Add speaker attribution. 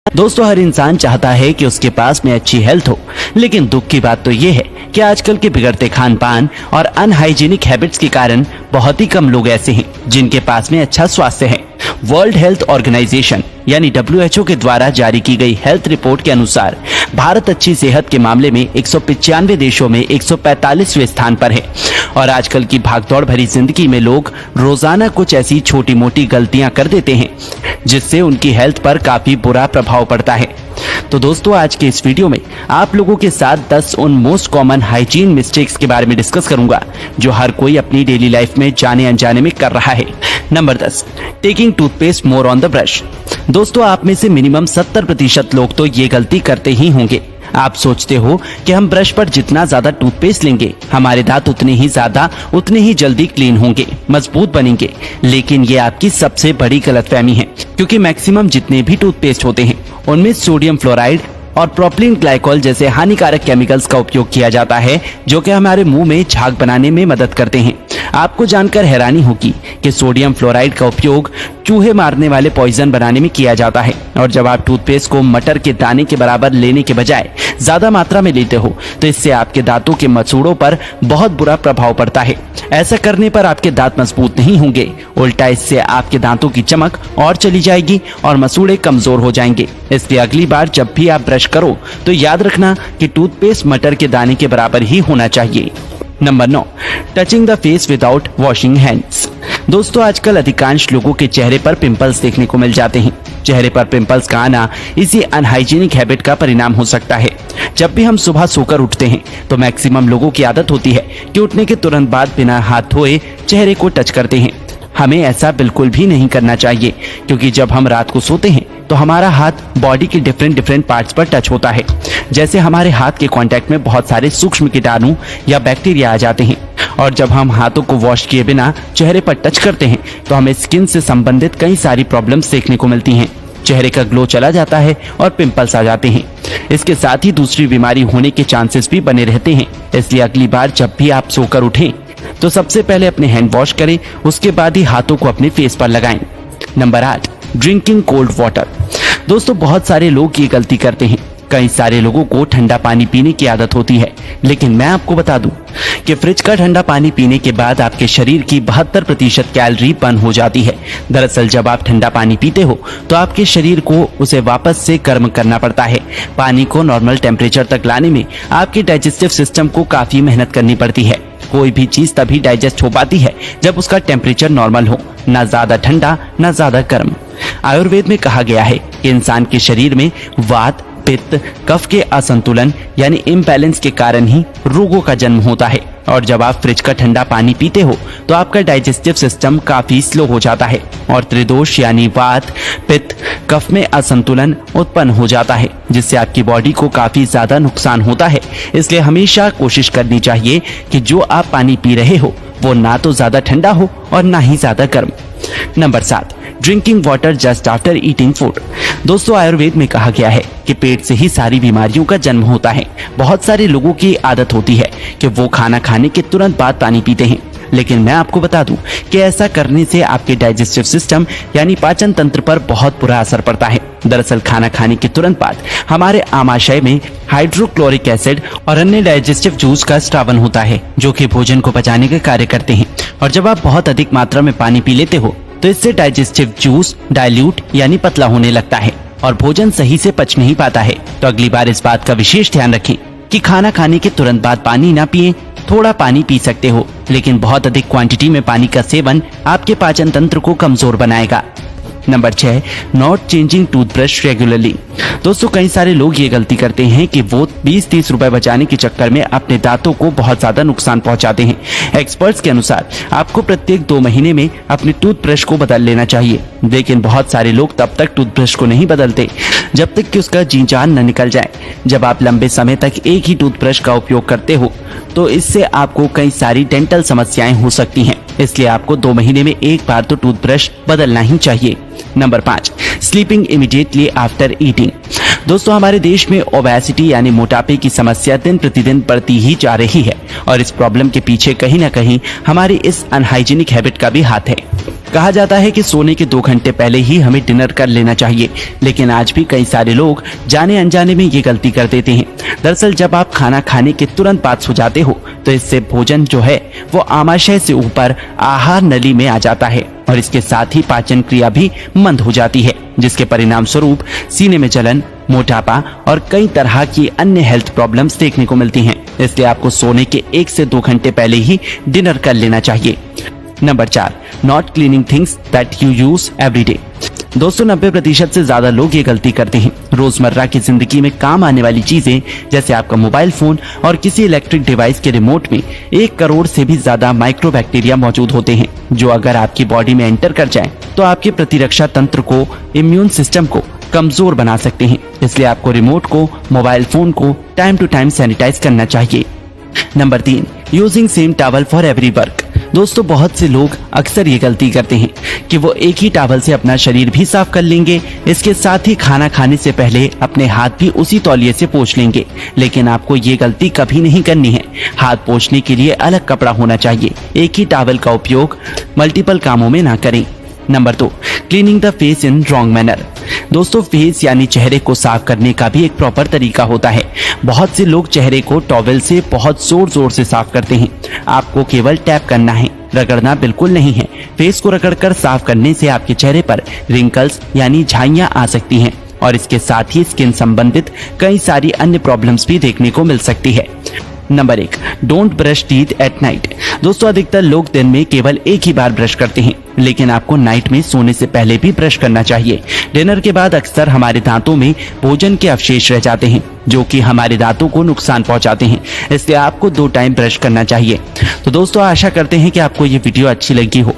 Speaker 1: दोस्तों, हर इंसान चाहता है कि उसके पास में अच्छी हेल्थ हो, लेकिन दुख की बात तो ये है कि आजकल के बिगड़ते खान पान और अनहाइजीनिक हैबिट्स के कारण बहुत ही कम लोग ऐसे हैं जिनके पास में अच्छा स्वास्थ्य है। वर्ल्ड हेल्थ ऑर्गेनाइजेशन यानी WHO के द्वारा जारी की गई हेल्थ रिपोर्ट के अनुसार भारत अच्छी सेहत के मामले में 195 देशों में 145वें स्थान पर है। और आजकल की भागदौड़ भरी जिंदगी में लोग रोजाना कुछ ऐसी छोटी मोटी गलतियां कर देते हैं जिससे उनकी हेल्थ पर काफी बुरा प्रभाव पड़ता है। तो दोस्तों, आज के इस वीडियो में आप लोगों के साथ 10 उन मोस्ट कॉमन हाइजीन मिस्टेक्स के बारे में डिस्कस करूंगा जो हर कोई अपनी डेली लाइफ में जाने अनजाने में कर रहा है। Number 10, taking toothpaste more on the brush. दोस्तों, आप में से मिनिमम 70% लोग तो ये गलती करते ही होंगे। आप सोचते हो कि हम ब्रश पर जितना ज्यादा टूथपेस्ट लेंगे हमारे दांत उतने ही जल्दी क्लीन होंगे, मजबूत बनेंगे। लेकिन ये आपकी सबसे बड़ी गलतफहमी है, क्योंकि मैक्सिमम जितने भी टूथपेस्ट होते हैं उनमें सोडियम फ्लोराइड और प्रोपिलीन ग्लाइकोल जैसे हानिकारक केमिकल्स का उपयोग किया जाता है जो कि हमारे मुंह में झाग बनाने में मदद करते हैं। आपको जानकर हैरानी होगी कि सोडियम फ्लोराइड का उपयोग चूहे मारने वाले पॉइजन बनाने में किया जाता है। और जब आप टूथपेस्ट को मटर के दाने के बराबर लेने के बजाय ज्यादा मात्रा में लेते हो तो इससे आपके दांतों के मसूड़ों पर बहुत बुरा प्रभाव पड़ता है। ऐसा करने पर आपके दांत मजबूत नहीं होंगे, उल्टा इससे आपके दांतों की चमक और चली जाएगी और मसूड़े कमजोर हो जाएंगे। इसलिए अगली बार जब भी आप ब्रश करो तो याद रखना कि टूथपेस्ट मटर के दाने के बराबर ही होना चाहिए। Number 9, touching the face without washing hands. दोस्तों, आजकल अधिकांश लोगों के चेहरे पर पिंपल्स देखने को मिल जाते हैं। चेहरे पर पिंपल्स का आना इसी अनहाइजीनिक हैबिट का परिणाम हो सकता है। जब भी हम सुबह सोकर उठते हैं तो मैक्सिमम लोगों की आदत होती है कि उठने के तुरंत बाद बिना हाथ धोए चेहरे को टच करते हैं। हमें ऐसा बिल्कुल भी नहीं करना चाहिए, क्योंकि जब हम रात को सोते हैं तो हमारा हाथ बॉडी के डिफरेंट पार्ट्स पर टच होता है। जैसे हमारे हाथ के कांटेक्ट में बहुत सारे सूक्ष्म कीटाणु या बैक्टीरिया आ जाते हैं। और जब हम हाथों को वॉश किए बिना चेहरे पर टच करते हैं तो हमें स्किन से संबंधित कई सारी प्रॉब्लम्स देखने को मिलती हैं। चेहरे का ग्लो चला जाता है और पिंपल्स आ जाते हैं। इसके साथ ही दूसरी बीमारी होने के चांसेस भी बने रहते हैं। इसलिए अगली बार जब भी आप सोकर उठें तो सबसे पहले अपने हैंड वॉश करें, उसके बाद ही हाथों को अपने फेस पर लगाएं। Number 8, drinking cold water. दोस्तों, बहुत सारे लोग ये गलती करते हैं। कई सारे लोगों को ठंडा पानी पीने की आदत होती है, लेकिन मैं आपको बता दूं कि फ्रिज का ठंडा पानी पीने के बाद आपके शरीर की 72% कैलोरी बर्न हो जाती है। दरअसल जब आप ठंडा पानी पीते हो तो आपके शरीर को उसे वापस से गर्म करना पड़ता है। पानी को नॉर्मल टेम्परेचर तक लाने में आपके डाइजेस्टिव सिस्टम को काफी मेहनत करनी पड़ती है। कोई भी चीज तभी डाइजेस्ट हो पाती है जब उसका टेम्परेचर नॉर्मल हो, ना ज्यादा ठंडा ना ज्यादा गर्म। आयुर्वेद में कहा गया है कि इंसान के शरीर में वात, पित्त, कफ के असंतुलन यानी इम्बैलेंस के कारण ही रोगों का जन्म होता है। और जब आप फ्रिज का ठंडा पानी पीते हो तो आपका डाइजेस्टिव सिस्टम काफी स्लो हो जाता है और त्रिदोष यानी वात, पित्त, कफ में असंतुलन उत्पन्न हो जाता है, जिससे आपकी बॉडी को काफी ज्यादा नुकसान होता है। इसलिए हमेशा कोशिश करनी चाहिए कि जो आप पानी पी रहे हो वो ना तो ज्यादा ठंडा हो और ना ही ज्यादा गर्म। Number 7, drinking water just after eating food. दोस्तों, आयुर्वेद में कहा गया है कि पेट से ही सारी बीमारियों का जन्म होता है। बहुत सारे लोगों की आदत होती है कि वो खाना खाने के तुरंत बाद पानी पीते हैं, लेकिन मैं आपको बता दूं कि ऐसा करने से आपके डाइजेस्टिव सिस्टम यानी पाचन तंत्र पर बहुत बुरा असर पड़ता है। दरअसल खाना खाने के तुरंत बाद हमारे आमाशय में हाइड्रोक्लोरिक एसिड और अन्य डाइजेस्टिव जूस का स्रावन होता है जो कि भोजन को पचाने का कार्य करते हैं। और जब आप बहुत अधिक मात्रा में पानी पी लेते हो तो इससे डाइजेस्टिव जूस डाइल्यूट यानी पतला होने लगता है और भोजन सही से पच नहीं पाता है। तो अगली बार इस बात का विशेष ध्यान रखें कि खाना खाने के तुरंत बाद पानी ना पिए। थोड़ा पानी पी सकते हो, लेकिन बहुत अधिक क्वांटिटी में पानी का सेवन आपके पाचन तंत्र को कमजोर बनाएगा। Number 6, not changing toothbrush regularly. दोस्तों, कई सारे लोग ये गलती करते हैं कि वो 20-30 रुपए बचाने के चक्कर में अपने दांतों को बहुत ज्यादा नुकसान पहुंचाते हैं। एक्सपर्ट्स के अनुसार आपको प्रत्येक 2 महीने में अपने टूथब्रश को बदल लेना चाहिए, लेकिन बहुत सारे लोग तब तक टूथब्रश को नहीं बदलते जब तक कि उसका जी जान न निकल जाए। जब आप लंबे समय तक एक ही टूथब्रश का उपयोग करते हो तो इससे आपको कई सारी डेंटल समस्याएं हो सकती हैं। इसलिए आपको 2 महीने में एक बार तो टूथब्रश बदलना ही चाहिए। Number 5, sleeping immediately after eating. दोस्तों, हमारे देश में ओबेसिटी यानी मोटापे की समस्या दिन प्रतिदिन बढ़ती ही जा रही है और इस प्रॉब्लम के पीछे कहीं ना कहीं हमारी इस अनहाइजीनिक हैबिट का भी हाथ है। कहा जाता है कि सोने के 2 घंटे पहले ही हमें डिनर कर लेना चाहिए, लेकिन आज भी कई सारे लोग जाने अनजाने में ये गलती कर देते हैं। दरअसल जब आप खाना खाने के तुरंत बाद सो जाते हो तो इससे भोजन जो है वो आमाशय से ऊपर आहार नली में आ जाता है और इसके साथ ही पाचन क्रिया भी मंद हो जाती है, जिसके परिणाम स्वरूप सीने में जलन, मोटापा और कई तरह की अन्य हेल्थ प्रॉब्लम्स देखने को मिलती हैं। इसलिए आपको सोने के 1 से 2 घंटे पहले ही डिनर कर लेना चाहिए। Number 4, not cleaning things that you use every day. दोस्तों 90% से ज्यादा लोग ये गलती करते हैं। रोजमर्रा की जिंदगी में काम आने वाली चीजें जैसे आपका मोबाइल फोन और किसी इलेक्ट्रिक डिवाइस के रिमोट में 1 करोड़ से भी ज्यादा माइक्रोबैक्टीरिया मौजूद होते हैं, जो अगर आपकी बॉडी में एंटर कर जाएं तो आपके प्रतिरक्षा तंत्र को, इम्यून सिस्टम को कमजोर बना सकते हैं। इसलिए आपको रिमोट को, मोबाइल फोन को टाइम टू टाइम सैनिटाइज करना चाहिए। Number 3, using same towel for every work. दोस्तों बहुत से लोग अक्सर ये गलती करते हैं कि वो एक ही टॉवल से अपना शरीर भी साफ कर लेंगे, इसके साथ ही खाना खाने से पहले अपने हाथ भी उसी तौलिए से पोंछ लेंगे। लेकिन आपको ये गलती कभी नहीं करनी है। हाथ पोंछने के लिए अलग कपड़ा होना चाहिए। एक ही टॉवल का उपयोग मल्टीपल कामों में ना करें। Number 2, cleaning the face in wrong manner. दोस्तों फेस यानी चेहरे को साफ करने का भी एक प्रॉपर तरीका होता है। बहुत से लोग चेहरे को टॉवल से बहुत जोर जोर से साफ करते हैं। आपको केवल टैप करना है, रगड़ना बिल्कुल नहीं है। फेस को रगड़कर साफ करने से आपके चेहरे पर रिंकल्स यानी झाइयां आ सकती हैं और इसके साथ ही स्किन संबंधित कई सारी अन्य प्रॉब्लम्स भी देखने को मिल सकती है। Number 1, don't brush teeth at night. दोस्तों अधिकतर लोग दिन में केवल एक ही बार ब्रश करते हैं, लेकिन आपको नाइट में सोने से पहले भी ब्रश करना चाहिए। डिनर के बाद अक्सर हमारे दांतों में भोजन के अवशेष रह जाते हैं, जो कि हमारे दांतों को नुकसान पहुंचाते हैं। इसलिए आपको 2 टाइम ब्रश करना चाहिए। तो दोस्तों आशा करते हैं कि आपको ये वीडियो अच्छी लगी हो।